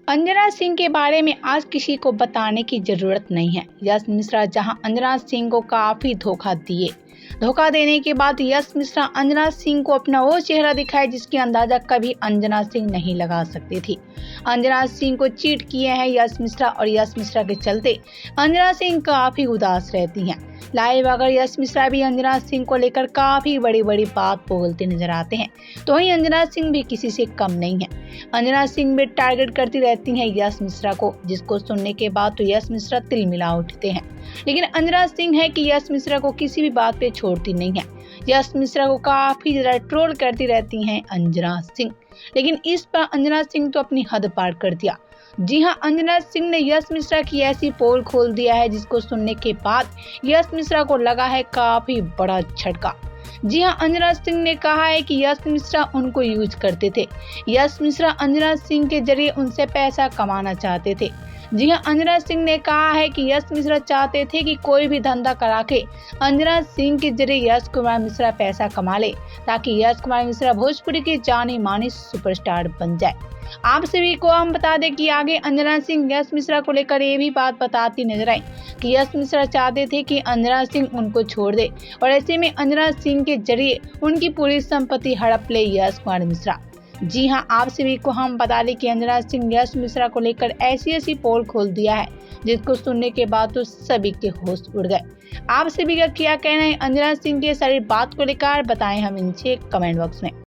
अंजना सिंह के बारे में आज किसी को बताने की जरूरत नहीं है। यश मिश्रा जहां अंजना सिंह को काफी धोखा देने के बाद यश मिश्रा अंजना सिंह को अपना वो चेहरा दिखाए जिसकी अंदाजा कभी अंजना सिंह नहीं लगा सकती थी। अंजना सिंह को चीट किए हैं यश मिश्रा और यश मिश्रा के चलते अंजना सिंह काफी उदास रहती हैं। लाइव अगर यश मिश्रा भी अंजना सिंह को लेकर काफी बड़ी बात बोलते नजर आते हैं, तो वहीं अंजना सिंह भी किसी से कम नहीं है। अंजना सिंह भी टारगेट करती रहती हैं यश मिश्रा को, जिसको सुनने के बाद तो यश मिश्रा तिलमिला उठते हैं। लेकिन अंजना सिंह है कि यश मिश्रा को किसी भी बात पे छोड़ती नहीं है। यश मिश्रा को काफी ज्यादा ट्रोल करती रहती हैं अंजना सिंह, लेकिन इस पर अंजना सिंह तो अपनी हद पार कर दिया। जी हां, अंजना सिंह ने यश मिश्रा की ऐसी पोल खोल दिया है जिसको सुनने के बाद यश मिश्रा को लगा है काफी बड़ा झटका। जी हां, अंजना सिंह ने कहा है कि यश मिश्रा उनको यूज करते थे। यश मिश्रा अंजना सिंह के जरिए उनसे पैसा कमाना चाहते थे। जी हां, अंजना सिंह ने कहा है कि यश मिश्रा चाहते थे कि कोई भी धंधा करा के अंजना सिंह के जरिए यश कुमार मिश्रा पैसा कमा ले, ताकि यश कुमार मिश्रा भोजपुरी के जाने माने सुपरस्टार बन जाए। आप सभी को हम बता दें कि आगे अंजना सिंह यश मिश्रा को लेकर ये भी बात बताती नजर आई कि यश मिश्रा चाहते थे कि अंजना सिंह उनको छोड़ दे और ऐसे में अंजना सिंह के जरिए उनकी पूरी संपत्ति हड़प ले यश कुमार मिश्रा। जी हां, आप सभी को हम बता दें कि अंजना सिंह यश मिश्रा को लेकर ऐसी पोल खोल दिया है जिसको सुनने के बाद तो सभी के होश उड़ गए। आप सभी का क्या कहना है अंजना सिंह की सारी बात को लेकर, बताएं हम इनसे कमेंट बॉक्स में।